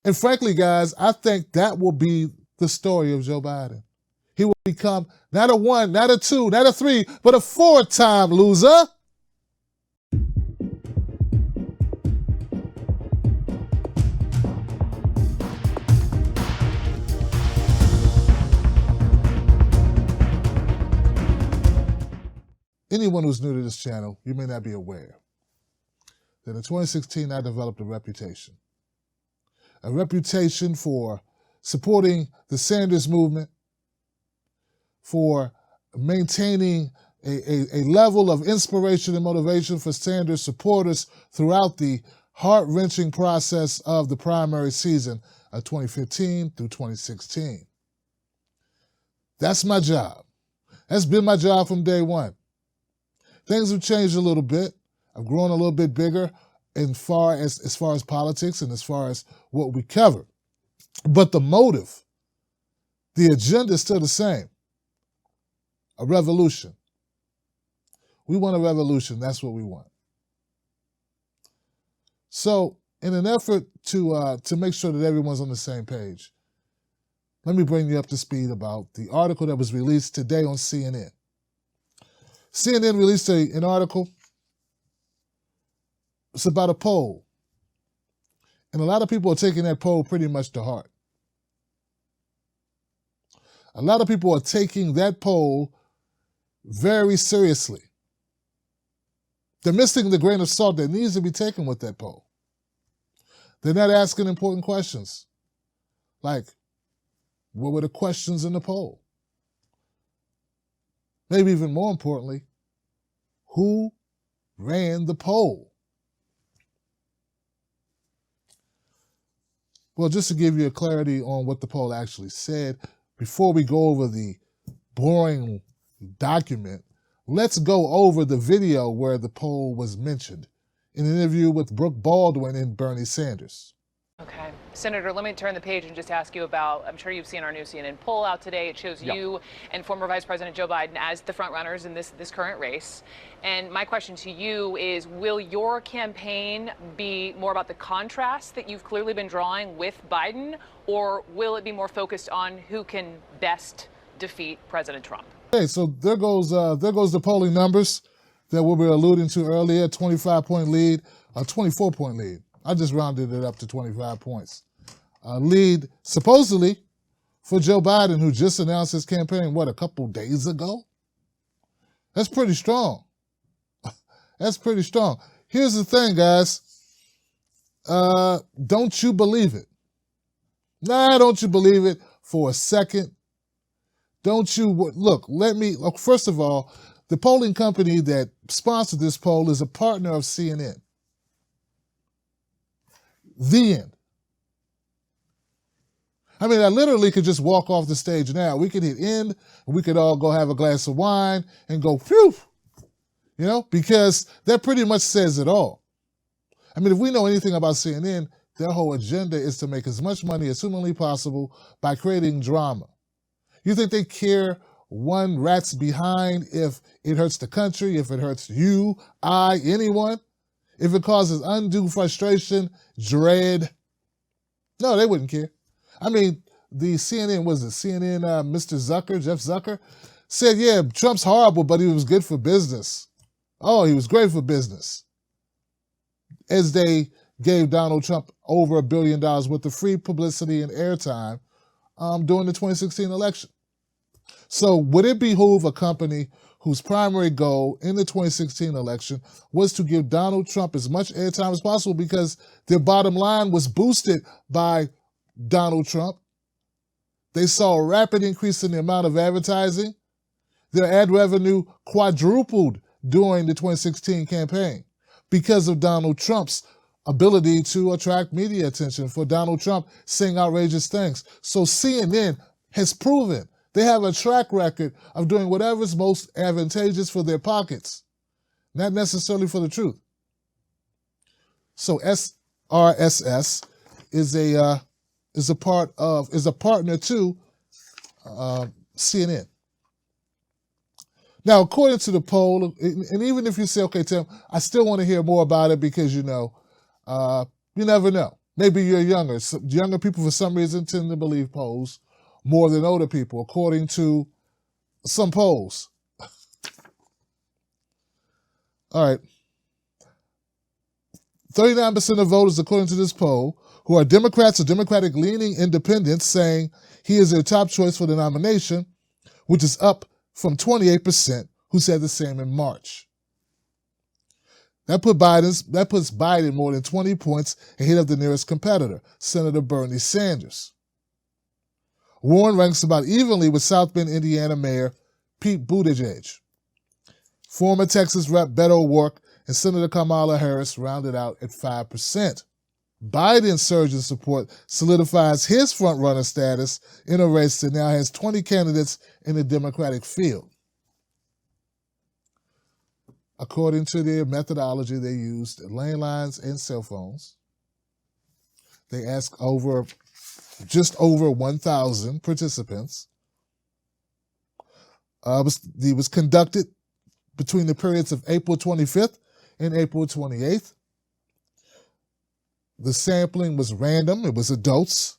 And frankly, guys, I think that will be the story of Joe Biden. He will become not a 1, not a 2, not a 3, but a 4-time loser. Anyone who's new to this channel, you may not be aware that in 2016 I developed a reputation for supporting the Sanders movement, for maintaining a level of inspiration and motivation for Sanders supporters throughout the heart-wrenching process of the primary season of 2015 through 2016. That's my job. That's been my job from day one. Things have changed a little bit. I've grown a little bit bigger as far as politics and as far as what we cover. But the motive, the agenda is still the same. A revolution. We want a revolution. That's what we want. So in an effort to make sure that everyone's on the same page, let me bring you up to speed about the article that was released today on CNN. CNN released an article. It's about a poll. And a lot of people are taking that poll pretty much to heart. A lot of people are taking that poll very seriously. They're missing the grain of salt that needs to be taken with that poll. They're not asking important questions. Like, what were the questions in the poll? Maybe even more importantly, who ran the poll? Well, just to give you a clarity on what the poll actually said, before we go over the boring document, let's go over the video where the poll was mentioned in an interview with Brooke Baldwin and Bernie Sanders. Okay. Senator, let me turn the page and just ask you about, I'm sure you've seen our new CNN poll out today. It shows you and former Vice President Joe Biden as the front runners in this current race. And my question to you is, will your campaign be more about the contrast that you've clearly been drawing with Biden, or will it be more focused on who can best defeat President Trump? Okay, so there goes the polling numbers that we were alluding to earlier, 25-point lead, a 24-point lead. I just rounded it up to 25 points. Lead, supposedly, for Joe Biden, who just announced his campaign, a couple days ago? That's pretty strong. That's pretty strong. Here's the thing, guys. Don't you believe it? Nah, don't you believe it for a second? Don't you, look, first of all, the polling company that sponsored this poll is a partner of CNN. The end. I mean, I literally could just walk off the stage now. We could hit end, and we could all go have a glass of wine and go, phew, because that pretty much says it all. I mean, if we know anything about CNN, their whole agenda is to make as much money as humanly possible by creating drama. You think they care one rat's behind if it hurts the country, if it hurts you, anyone? If it causes undue frustration, dread? No, they wouldn't care. I mean, the CNN, Mr. Zucker, Jeff Zucker, said, yeah, Trump's horrible, but he was good for business. Oh, he was great for business. As they gave Donald Trump over $1 billion worth of free publicity and airtime during the 2016 election. So would it behoove a company whose primary goal in the 2016 election was to give Donald Trump as much airtime as possible because their bottom line was boosted by Donald Trump? They saw a rapid increase in the amount of advertising. Their ad revenue quadrupled during the 2016 campaign because of Donald Trump's ability to attract media attention, for Donald Trump saying outrageous things. So CNN has proven they have a track record of doing whatever is most advantageous for their pockets, not necessarily for the truth. So SRSS is a partner to CNN. Now, according to the poll, and even if you say, okay, Tim, I still want to hear more about it because, you never know. Maybe you're younger. Younger people, for some reason, tend to believe polls more than older people, according to some polls. All right. 39% of voters, according to this poll, who are Democrats or Democratic-leaning independents, saying he is their top choice for the nomination, which is up from 28% who said the same in March. That puts Biden more than 20 points ahead of the nearest competitor, Senator Bernie Sanders. Warren ranks about evenly with South Bend, Indiana Mayor Pete Buttigieg. Former Texas Rep Beto O'Rourke and Senator Kamala Harris rounded out at 5%. Biden's surge in support solidifies his front-runner status in a race that now has 20 candidates in the Democratic field. According to their methodology, they used landlines and cell phones. They asked just over 1,000 participants. It was conducted between the periods of April 25th and April 28th. The sampling was random. It was adults.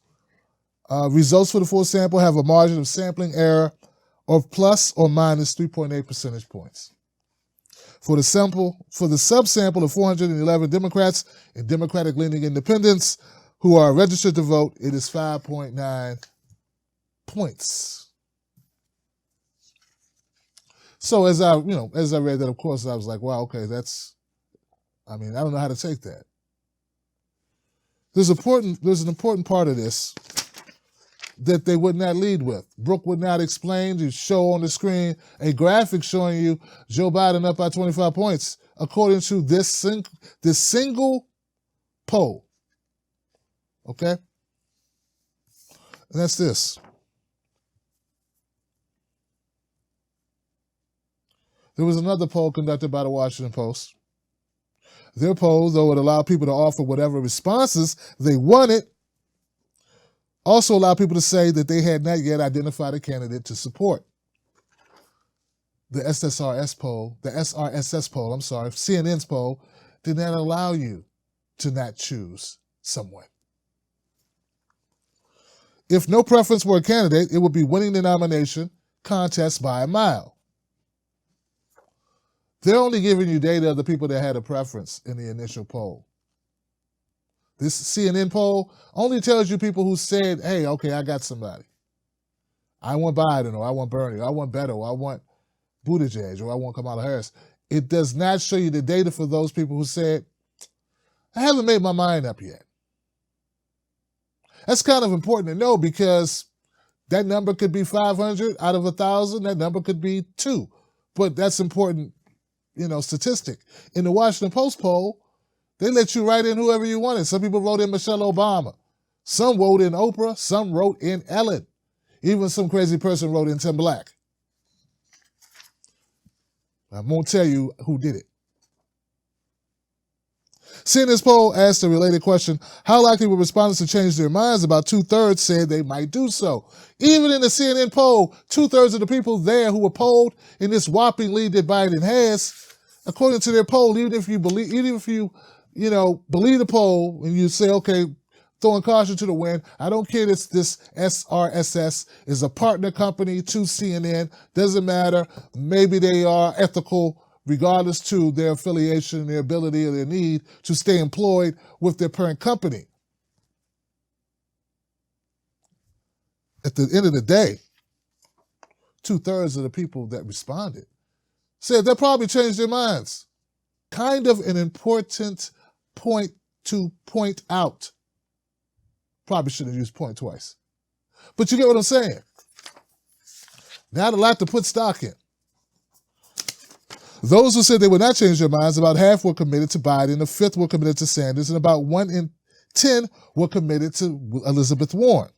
Results for the full sample have a margin of sampling error of plus or minus 3.8 percentage points. For the subsample of 411 Democrats and Democratic-leaning independents who are registered to vote, it is 5.9 points. So as I read that, of course, I was like, wow, okay, I don't know how to take that. There's an important part of this that they would not lead with. Brooke would not explain. You show on the screen a graphic showing you Joe Biden up by 25 points, according to this single poll. Okay? And that's this. There was another poll conducted by the Washington Post. Their poll, though it allowed people to offer whatever responses they wanted, also allowed people to say that they had not yet identified a candidate to support. The SRSS poll, CNN's poll, did not allow you to not choose someone. If no preference were a candidate, it would be winning the nomination contest by a mile. They're only giving you data of the people that had a preference in the initial poll. This CNN poll only tells you people who said, hey, okay, I got somebody. I want Biden, or I want Bernie, or I want Beto, or I want Buttigieg, or I want Kamala Harris. It does not show you the data for those people who said, I haven't made my mind up yet. That's kind of important to know because that number could be 500 out of 1,000. That number could be 2. But that's important, statistic. In the Washington Post poll, they let you write in whoever you wanted. Some people wrote in Michelle Obama. Some wrote in Oprah. Some wrote in Ellen. Even some crazy person wrote in Tim Black. I won't tell you who did it. CNN's poll asked a related question, how likely were respondents to change their minds? About 2/3 said they might do so. Even in the CNN poll, 2/3 of the people there who were polled in this whopping lead that Biden has, according to their poll, even if you believe the poll and you say, okay, throwing caution to the wind, I don't care that this SRSS is a partner company to CNN, doesn't matter. Maybe they are ethical regardless to their affiliation, their ability, or their need to stay employed with their parent company. At the end of the day, 2/3 of the people that responded said they'll probably change their minds. Kind of an important point to point out. Probably should have used point twice. But you get what I'm saying. Not a lot to put stock in. Those who said they would not change their minds, about half were committed to Biden, a fifth were committed to Sanders, and about 1 in 10 were committed to Elizabeth Warren.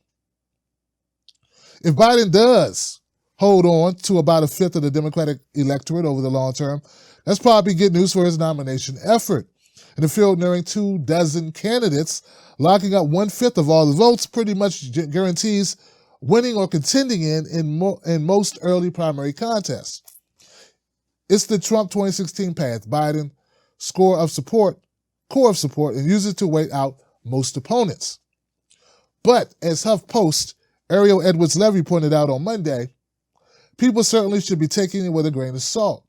If Biden does hold on to about a fifth of the Democratic electorate over the long term, that's probably good news for his nomination effort. In the field nearing 24 candidates, locking up 1/5 of all the votes pretty much guarantees winning or contending in most early primary contests. It's the Trump 2016 path. Biden core of support, and use it to wait out most opponents. But as HuffPost Ariel Edwards-Levy pointed out on Monday, people certainly should be taking it with a grain of salt.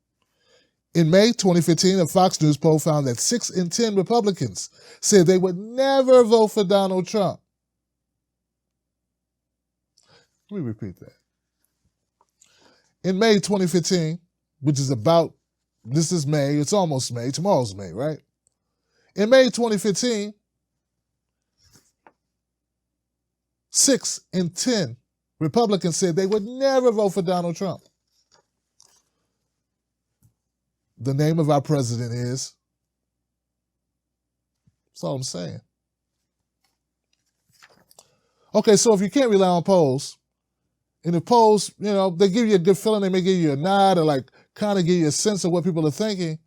In May 2015, a Fox News poll found that 6 in 10 Republicans said they would never vote for Donald Trump. Let me repeat that. In May 2015, which is this is May, it's almost May, tomorrow's May, right? In May 2015, 6 in 10 Republicans said they would never vote for Donald Trump. The name of our president is. That's all I'm saying. Okay, so if you can't rely on polls, and if polls, they give you a good feeling, they may give you a nod or like kind of give you a sense of what people are thinking.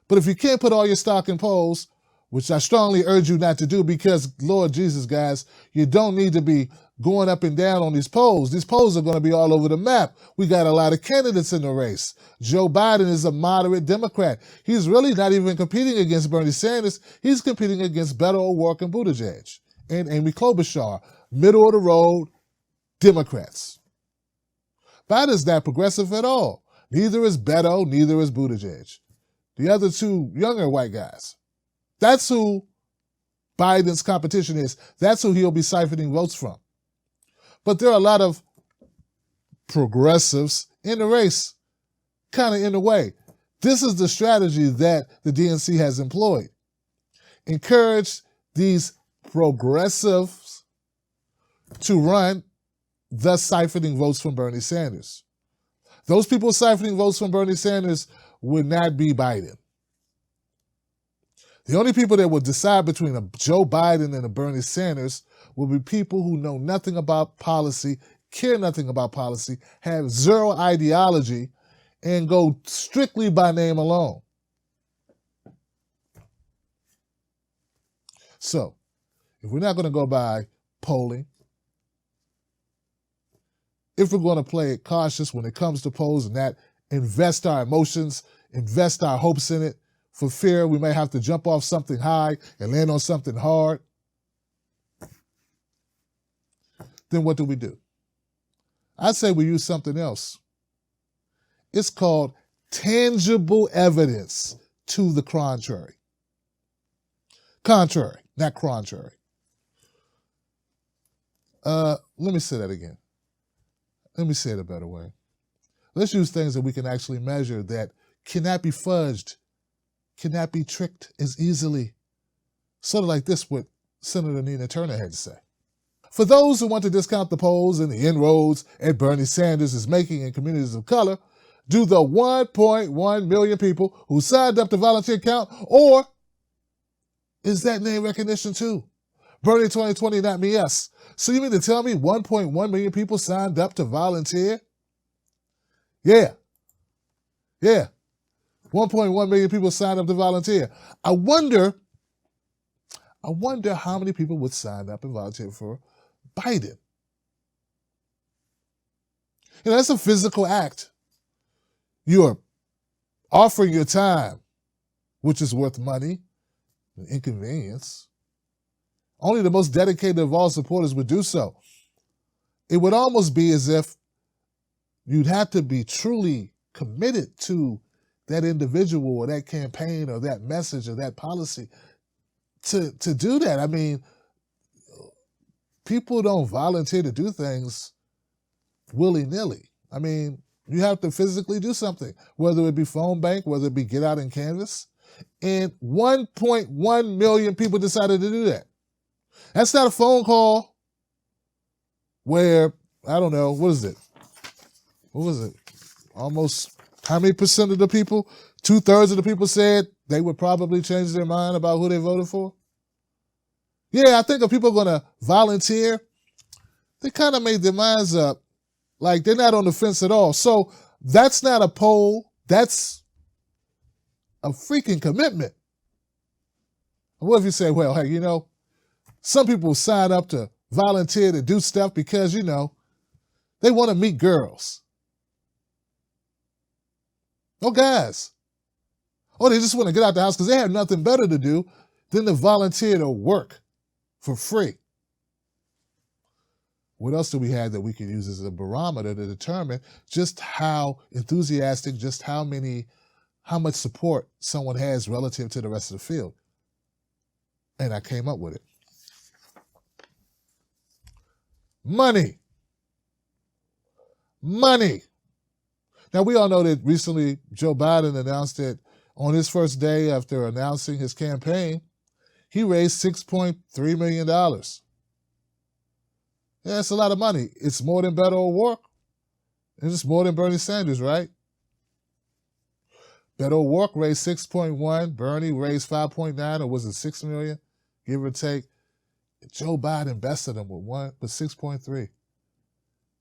But if you can't put all your stock in polls, which I strongly urge you not to do because, Lord Jesus, guys, you don't need to be going up and down on these polls. These polls are going to be all over the map. We got a lot of candidates in the race. Joe Biden is a moderate Democrat. He's really not even competing against Bernie Sanders. He's competing against Beto O'Rourke and Buttigieg and Amy Klobuchar, middle of the road Democrats. Biden's not progressive at all. Neither is Beto, neither is Buttigieg. The other two younger white guys. That's who Biden's competition is. That's who he'll be siphoning votes from. But there are a lot of progressives in the race, kind of in the way. This is the strategy that the DNC has employed. Encourage these progressives to run, thus siphoning votes from Bernie Sanders. Those people siphoning votes from Bernie Sanders would not be Biden. The only people that would decide between a Joe Biden and a Bernie Sanders will be people who know nothing about policy, care nothing about policy, have zero ideology, and go strictly by name alone. So, if we're not going to go by polling, if we're going to play it cautious when it comes to polls and not invest our emotions, invest our hopes in it, for fear we may have to jump off something high and land on something hard, then what do? I'd say we use something else. It's called tangible evidence to the contrary. Contrary, not contrary. Let me say that again. Let me say it a better way. Let's use things that we can actually measure that cannot be fudged, cannot be tricked as easily. Sort of like this, what Senator Nina Turner had to say. For those who want to discount the polls and the inroads that Bernie Sanders is making in communities of color, do the 1.1 million people who signed up to volunteer count, or is that name recognition too? Bernie 2020, not me, us. So you mean to tell me 1.1 million people signed up to volunteer? Yeah. 1.1 million people signed up to volunteer. I wonder how many people would sign up and volunteer for Biden. That's a physical act. You're offering your time, which is worth money and inconvenience. Only the most dedicated of all supporters would do so. It would almost be as if you'd have to be truly committed to that individual or that campaign or that message or that policy to do that. I mean, people don't volunteer to do things willy-nilly. I mean, you have to physically do something, whether it be phone bank, whether it be get out and canvass. And 1.1 million people decided to do that. That's not a phone call where, I don't know, what was it? Almost how many percent of the people? 2/3 of the people said they would probably change their mind about who they voted for. Yeah, I think if people are going to volunteer, they kind of made their minds up. Like they're not on the fence at all. So that's not a poll. That's a freaking commitment. And what if you say, well, hey, some people sign up to volunteer to do stuff because, they want to meet girls. Oh, guys. Or they just want to get out the house because they have nothing better to do than to volunteer to work for free. What else do we have that we can use as a barometer to determine just how enthusiastic, just how much support someone has relative to the rest of the field? And I came up with it. Money. Money. Now, we all know that recently Joe Biden announced that on his first day after announcing his campaign, he raised $6.3 million. Yeah, that's a lot of money. It's more than Beto O'Rourke. And it's more than Bernie Sanders, right? Beto O'Rourke raised 6.1. Bernie raised 5.9, or was it 6 million, give or take. Joe Biden bested him with 6.3.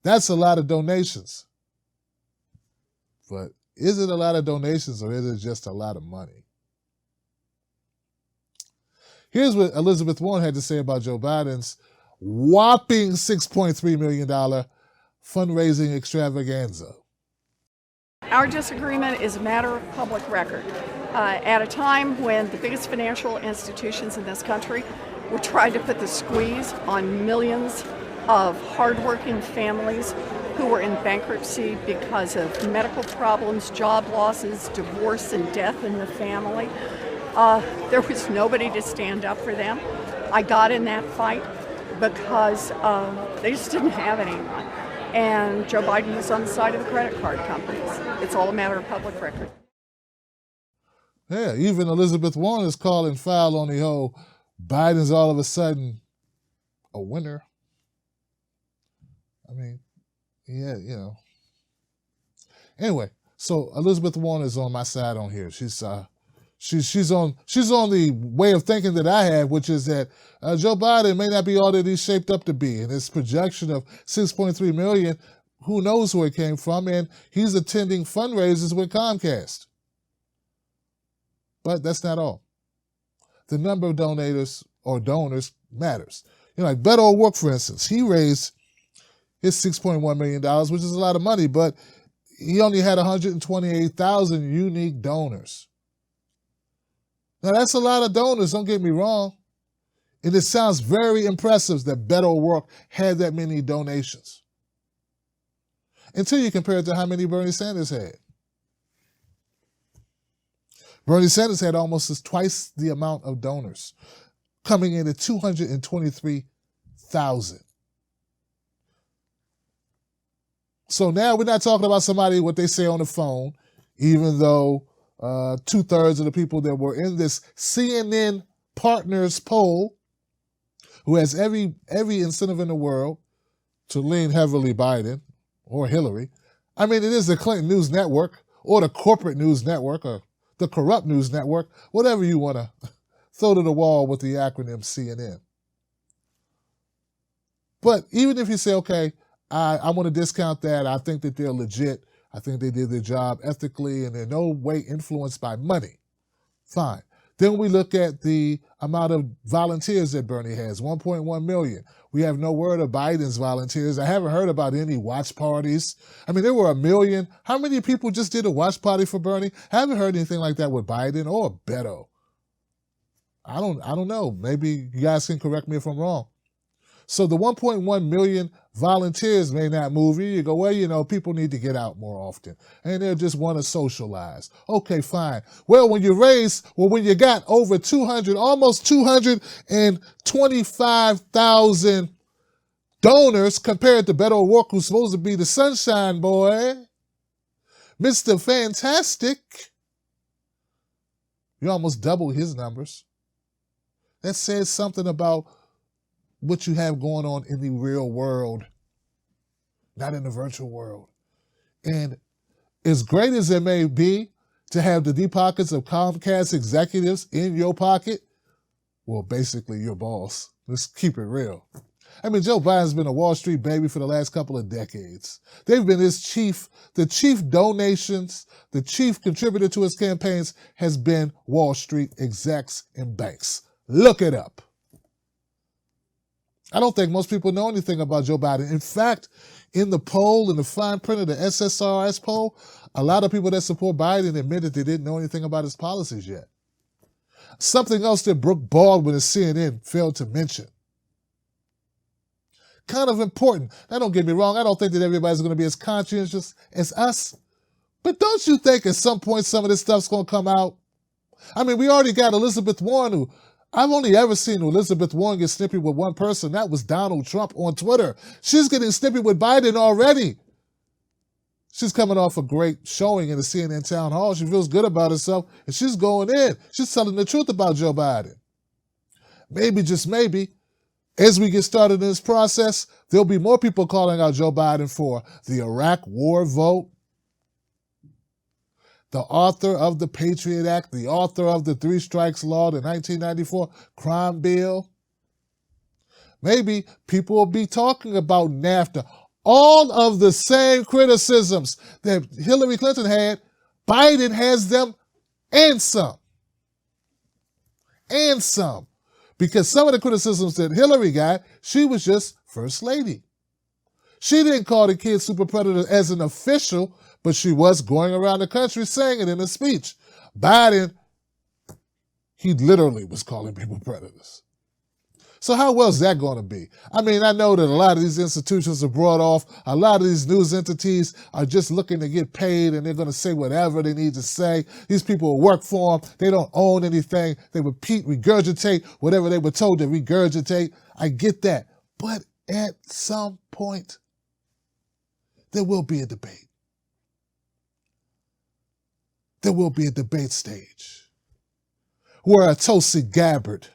That's a lot of donations. But is it a lot of donations, or is it just a lot of money? Here's what Elizabeth Warren had to say about Joe Biden's whopping $6.3 million fundraising extravaganza. Our disagreement is a matter of public record. At a time when the biggest financial institutions in this country were trying to put the squeeze on millions of hardworking families who were in bankruptcy because of medical problems, job losses, divorce, and death in the family, there was nobody to stand up for them. I got in that fight because they just didn't have anyone. And Joe Biden was on the side of the credit card companies. It's all a matter of public record. Yeah, even Elizabeth Warren is calling foul on the whole Biden's all of a sudden a winner. I mean, yeah, you know. Anyway, so Elizabeth Warren is on my side on here. She's on the way of thinking that I have, which is that Joe Biden may not be all that he's shaped up to be. And his projection of 6.3 million, who knows where it came from, and he's attending fundraisers with Comcast. But that's not all. The number of donors matters. You know, like Beto O'Rourke, for instance, he raised his $6.1 million, which is a lot of money, but he only had 128,000 unique donors. Now, that's a lot of donors, don't get me wrong. And it sounds very impressive that Beto O'Rourke had that many donations. Until you compare it to how many Bernie Sanders had. Bernie Sanders had almost twice the amount of donors, coming in at 223,000. So now we're not talking about somebody, what they say on the phone, even though 2/3 of the people that were in this CNN Partners poll, who has every incentive in the world to lean heavily Biden or Hillary. I mean, it is the Clinton News Network or the corporate news network or the corrupt news network, whatever you want to throw to the wall with the acronym CNN. But even if you say, okay, I want to discount that, I think that they're legit, I think they did their job ethically and they're no way influenced by money, fine. Then we look at the amount of volunteers that Bernie has, 1.1 million. We have no word of Biden's volunteers. I haven't heard about any watch parties. I mean, there were 1 million. How many people just did a watch party for Bernie? I haven't heard anything like that with Biden or Beto. I don't know. Maybe you guys can correct me if I'm wrong. So the 1.1 million volunteers may not move you. You go, well, you know, people need to get out more often. And they'll just want to socialize. Okay, fine. Well, when you got over 200, almost 225,000 donors compared to Beto O'Rourke, who's supposed to be the sunshine boy, Mr. Fantastic, you almost double his numbers. That says something about what you have going on in the real world, not in the virtual world. And as great as it may be to have the deep pockets of Comcast executives in your pocket, well, basically your boss. Let's keep it real. I mean, Joe Biden's been a Wall Street baby for the last couple of decades. They've been the chief donations, the chief contributor to his campaigns has been Wall Street execs and banks. Look it up. I don't think most people know anything about Joe Biden. In fact, in the poll, in the fine print of the SSRS poll, a lot of people that support Biden admitted they didn't know anything about his policies yet. Something else that Brooke Baldwin of CNN failed to mention. kind of important. Now, don't get me wrong. I don't think that everybody's going to be as conscientious as us. But don't you think at some point some of this stuff's going to come out? I mean, we already got Elizabeth Warren, who I've only ever seen Elizabeth Warren get snippy with one person. That was Donald Trump on Twitter. She's getting snippy with Biden already. She's coming off a great showing in the CNN town hall. She feels good about herself, and she's going in. She's telling the truth about Joe Biden. Maybe, just maybe, as we get started in this process, there'll be more people calling out Joe Biden for the Iraq war vote, the author of the Patriot Act, the author of the Three Strikes Law, the 1994 crime bill. Maybe people will be talking about NAFTA. All of the same criticisms that Hillary Clinton had, Biden has them and some. And some. Because some of the criticisms that Hillary got, she was just first lady. She didn't call the kids super predators as an official, but she was going around the country saying it in a speech. Biden, he literally was calling people predators. So how well is that going to be? I mean, I know that a lot of these institutions are brought off. A lot of these news entities are just looking to get paid, and they're going to say whatever they need to say. These people will work for them. They don't own anything. They repeat, regurgitate whatever they were told to regurgitate. I get that. But at some point, there will be a debate. There will be a debate stage where a Tulsi Gabbard,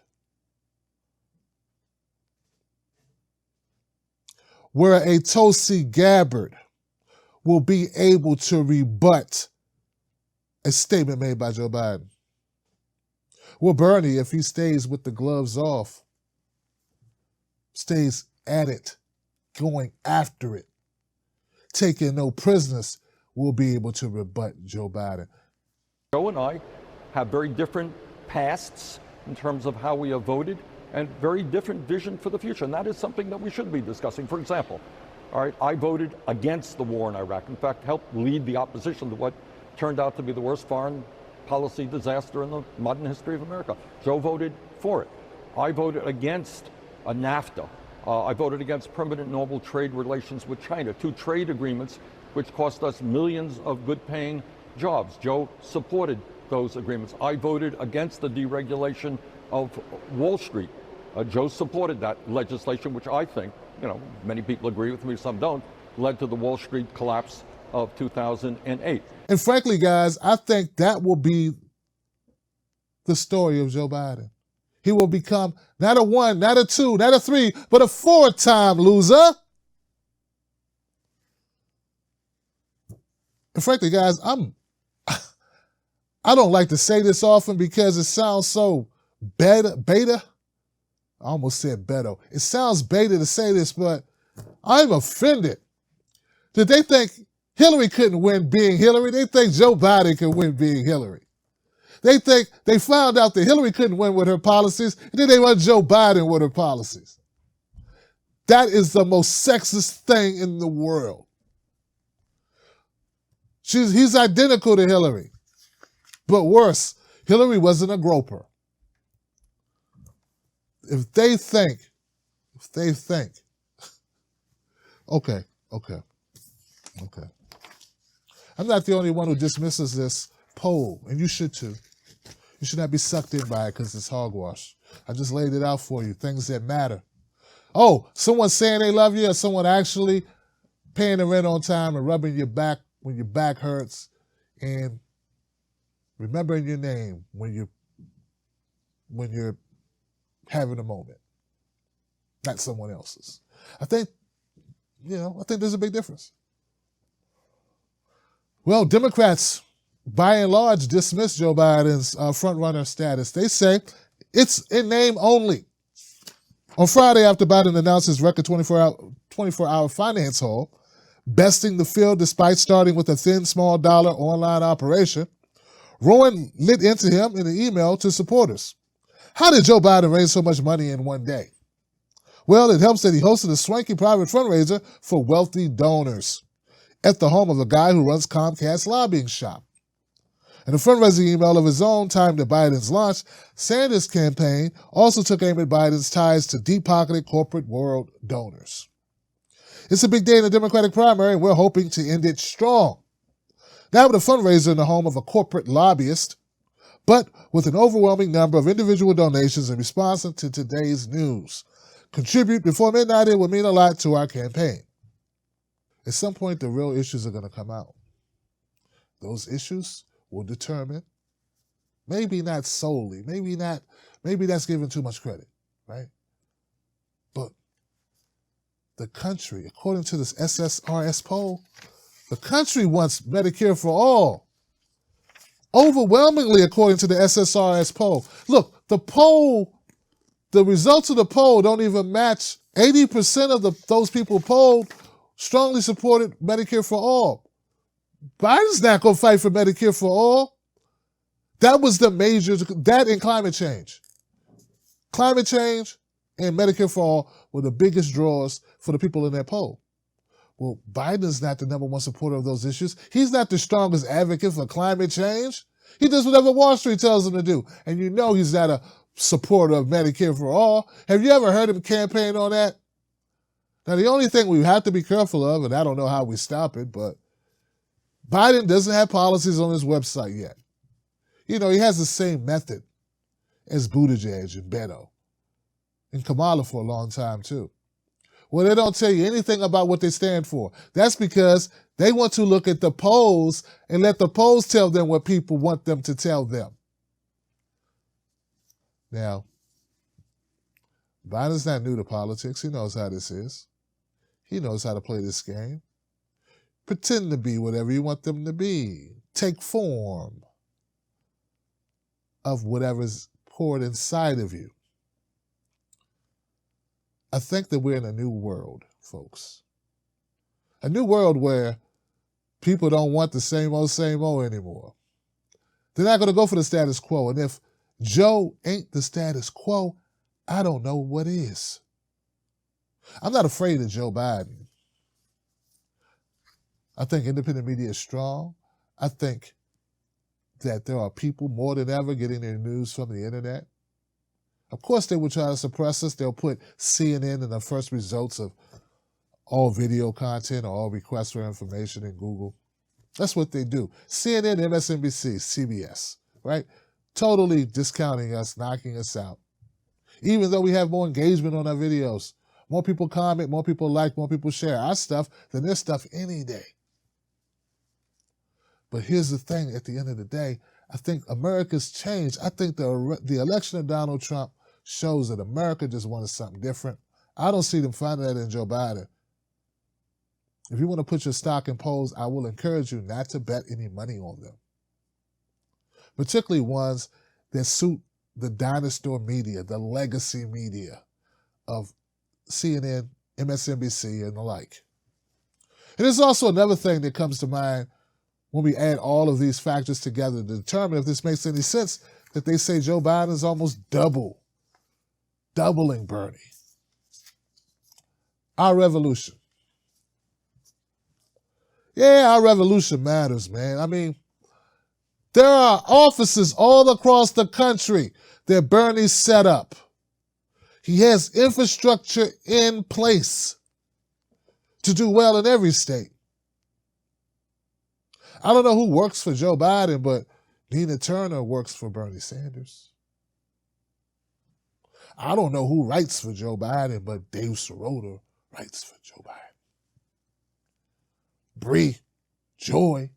will be able to rebut a statement made by Joe Biden. Well, Bernie, if he stays with the gloves off, stays at it, going after it, taking no prisoners, will be able to rebut Joe Biden. Joe and I have very different pasts in terms of how we have voted, and very different vision for the future. And that is something that we should be discussing. For example, all right, I voted against the war in Iraq. In fact, helped lead the opposition to what turned out to be the worst foreign policy disaster in the modern history of America. Joe voted for it. I voted against a NAFTA. I voted against permanent normal trade relations with China, 2 trade agreements which cost us millions of good-paying jobs. Joe supported those agreements. I voted against the deregulation of Wall Street. Joe supported that legislation, which I think, many people agree with me, some don't, led to the Wall Street collapse of 2008. And frankly, guys, I think that will be the story of Joe Biden. He will become not a 1, not a 2, not a 3, but a 4-time loser. And frankly, guys, I don't like to say this often because it sounds so beta. I almost said Beto. It sounds beta to say this, but I'm offended that they think Hillary couldn't win being Hillary. They think Joe Biden can win being Hillary. They think they found out that Hillary couldn't win with her policies, and then they want Joe Biden with her policies. That is the most sexist thing in the world. He's identical to Hillary. But worse, Hillary wasn't a groper. If they think, okay. I'm not the only one who dismisses this poll, and you should too. You should not be sucked in by it because it's hogwash. I just laid it out for you, things that matter. Oh, someone saying they love you, or someone actually paying the rent on time and rubbing your back when your back hurts, and remembering your name when you're having a moment, not someone else's. I think there's a big difference. Well, Democrats, by and large, dismiss Joe Biden's front-runner status. They say it's in name only. On Friday, after Biden announced his record 24-hour finance haul, besting the field despite starting with a thin, small dollar online operation, Rowan lit into him in an email to supporters. How did Joe Biden raise so much money in one day? Well, it helps that he hosted a swanky private fundraiser for wealthy donors at the home of a guy who runs Comcast's lobbying shop. In a fundraising email of his own timed at Biden's launch, Sanders' campaign also took aim at Biden's ties to deep-pocketed corporate world donors. It's a big day in the Democratic primary, and we're hoping to end it strong. Not with a fundraiser in the home of a corporate lobbyist, but with an overwhelming number of individual donations in response to today's news. Contribute before midnight, it would mean a lot to our campaign. At some point, the real issues are going to come out. Those issues will determine, maybe not solely, maybe that's giving too much credit, right? But the country, according to this SSRS poll, the country wants Medicare for all. Overwhelmingly, according to the SSRS poll. Look, the results of the poll don't even match. 80% of those people polled strongly supported Medicare for all. Biden's not going to fight for Medicare for all. That was the major, that and climate change. Climate change and Medicare for all were the biggest draws for the people in that poll. Well, Biden's not the number one supporter of those issues. He's not the strongest advocate for climate change. He does whatever Wall Street tells him to do. And you know he's not a supporter of Medicare for all. Have you ever heard him campaign on that? Now, the only thing we have to be careful of, and I don't know how we stop it, but Biden doesn't have policies on his website yet. You know, he has the same method as Buttigieg and Beto and Kamala for a long time, too. Well, they don't tell you anything about what they stand for. That's because they want to look at the polls and let the polls tell them what people want them to tell them. Now, Biden's not new to politics. He knows how this is. He knows how to play this game. Pretend to be whatever you want them to be. Take form of whatever's poured inside of you. I think that we're in a new world, folks. A new world where people don't want the same old anymore. They're not going to go for the status quo. And if Joe ain't the status quo, I don't know what is. I'm not afraid of Joe Biden. I think independent media is strong. I think that there are people more than ever getting their news from the internet. Of course, they will try to suppress us. They'll put CNN in the first results of all video content or all requests for information in Google. That's what they do. CNN, MSNBC, CBS, right? Totally discounting us, knocking us out. Even though we have more engagement on our videos, more people comment, more people like, more people share our stuff than their stuff any day. But here's the thing, at the end of the day, I think America's changed. I think the election of Donald Trump shows that America just wanted something different. I don't see them finding that in Joe Biden. If you want to put your stock in polls, I will encourage you not to bet any money on them. Particularly ones that suit the dinosaur media, the legacy media of CNN, MSNBC, and the like. And there's also another thing that comes to mind when we add all of these factors together to determine if this makes any sense, that they say Joe Biden is almost doubling Bernie. Our revolution. Yeah, our revolution matters, man. I mean, there are offices all across the country that Bernie set up. He has infrastructure in place to do well in every state. I don't know who works for Joe Biden, but Nina Turner works for Bernie Sanders. I don't know who writes for Joe Biden, but Dave Sirota writes for Joe Biden. Bree Joy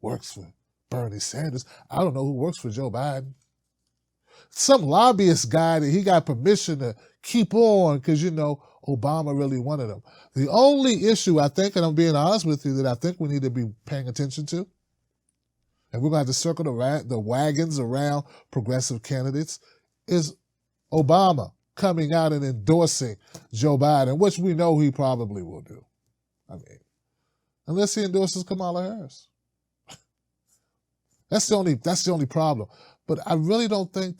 works for Bernie Sanders. I don't know who works for Joe Biden. Some lobbyist guy that he got permission to keep on because, you know, Obama really wanted him. The only issue, I think, and I'm being honest with you, that I think we need to be paying attention to, and we're going to have to circle the wagons around progressive candidates, is Obama coming out and endorsing Joe Biden, which we know he probably will do. I mean, unless he endorses Kamala Harris. That's the only problem. But I really don't think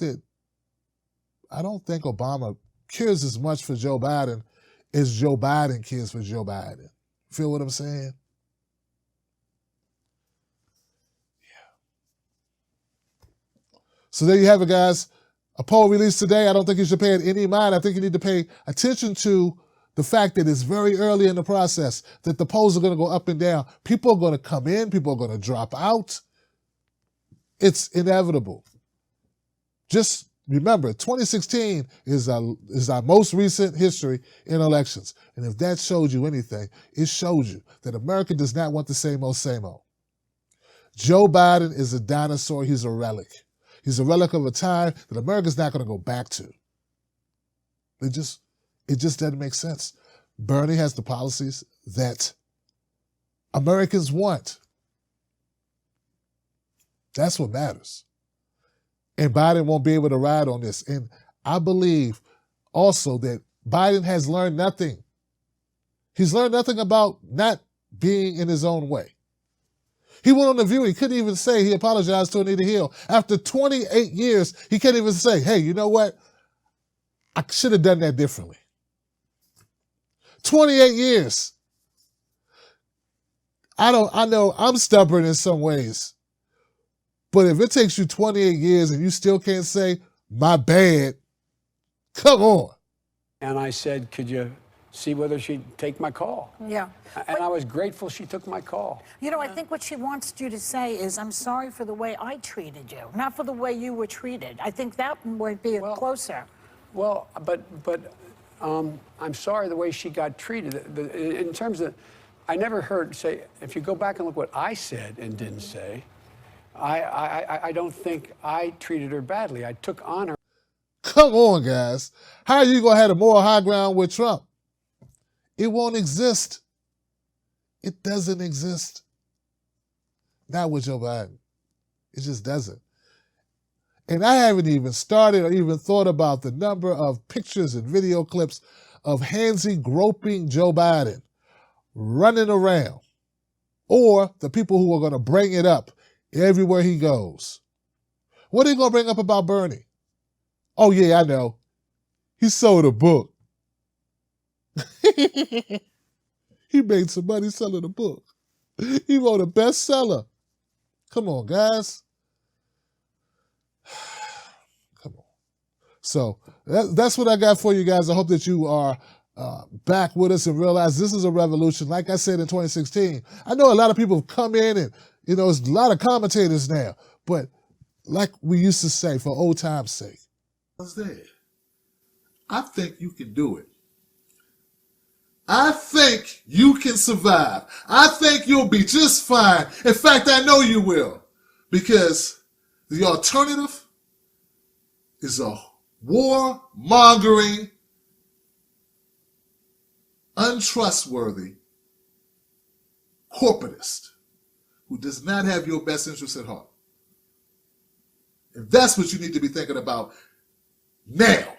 Obama cares as much for Joe Biden as Joe Biden cares for Joe Biden. Feel what I'm saying? Yeah. So there you have it, guys. A poll released today. I don't think you should pay it any mind. I think you need to pay attention to The fact that it's very early in the process, that the polls are going to go up and down. People are going to come in. People are going to drop out. It's inevitable. Just remember, 2016 is our most recent history in elections. And if that showed you anything, it showed you that America does not want the same old, same old. Joe Biden is a dinosaur. He's a relic. He's a relic of a time that America's not going to go back to. It just doesn't make sense. Bernie has the policies that Americans want. That's what matters. And Biden won't be able to ride on this. And I believe also that Biden has learned nothing. He's learned nothing about not being in his own way. He went on The View. He couldn't even say he apologized to Anita Hill. After 28 years, he can't even say, hey, you know what? I should have done that differently. 28 years. I know I'm stubborn in some ways. But if it takes you 28 years and you still can't say, my bad, come on. And I said, could you see whether she'd take my call? Yeah. And I was grateful she took my call. You know, I think what she wants you to say is, I'm sorry for the way I treated you, not for the way you were treated. I think that might be closer. Well, but I'm sorry the way she got treated. In terms of, I never heard say, if you go back and look what I said and didn't say, I don't think I treated her badly. I took on her. Come on, guys. How are you going to have a moral high ground with Trump? It won't exist. It doesn't exist. Not with Joe Biden. It just doesn't. And I haven't even started or even thought about the number of pictures and video clips of handsy groping Joe Biden running around, or the people who are going to bring it up everywhere he goes. What are you going to bring up about Bernie? Oh, yeah, I know. He sold a book. He made some money selling a book. He wrote a bestseller. Come on, guys. Come on. So that's what I got for you guys. I hope that you are back with us and realize this is a revolution. Like I said in 2016, I know a lot of people have come in and, you know, there's a lot of commentators now. But like we used to say, for old time's sake, I think you can do it. I think you can survive. I think you'll be just fine. In fact, I know you will. Because the alternative is a war-mongering, untrustworthy corporatist who does not have your best interests at heart. And that's what you need to be thinking about now.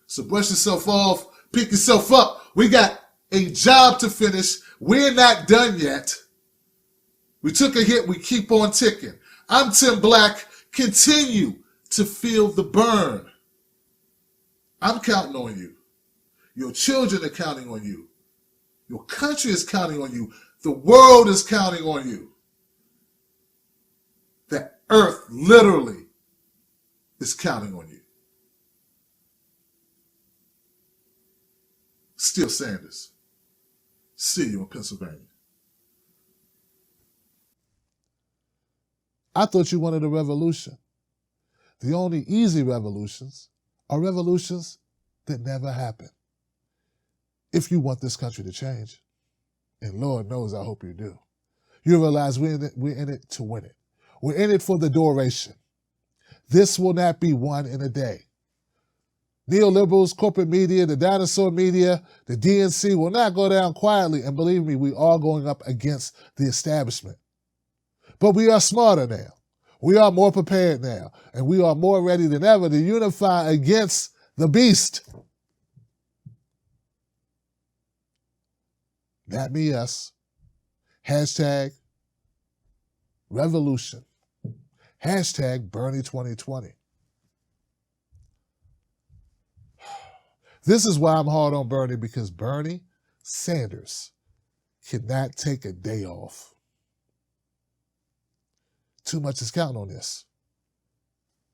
So brush yourself off, pick yourself up. We got a job to finish. We're not done yet. We took a hit. We keep on ticking. I'm Tim Black. Continue to feel the burn. I'm counting on you. Your children are counting on you. Your country is counting on you. The world is counting on you. The earth literally is counting on you. Still Sanders. See you in Pennsylvania. I thought you wanted a revolution. The only easy revolutions are revolutions that never happen. If you want this country to change, and Lord knows I hope you do, you realize we're in it to win it. We're in it for the duration. This will not be won in a day. Neoliberals, corporate media, the dinosaur media, the DNC will not go down quietly, and believe me, we are going up against the establishment. But we are smarter now. We are more prepared now, and we are more ready than ever to unify against the beast. Not me, us. Hashtag revolution. Hashtag Bernie 2020. This is why I'm hard on Bernie, because Bernie Sanders cannot take a day off. Too much is counting on this.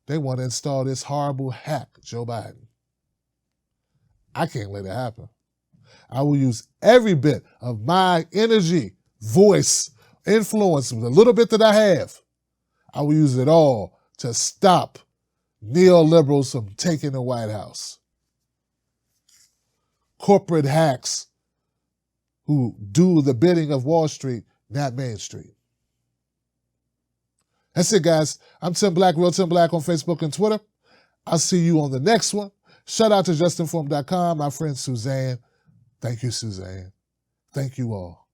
They want to install this horrible hack, Joe Biden. I can't let it happen. I will use every bit of my energy, voice, influence, the little bit that I have. I will use it all to stop neoliberals from taking the White House. Corporate hacks who do the bidding of Wall Street, not Main Street. That's it, guys. I'm Tim Black, Real Tim Black on Facebook and Twitter. I'll see you on the next one. Shout out to justinform.com, my friend Suzanne. Thank you, Suzanne. Thank you all.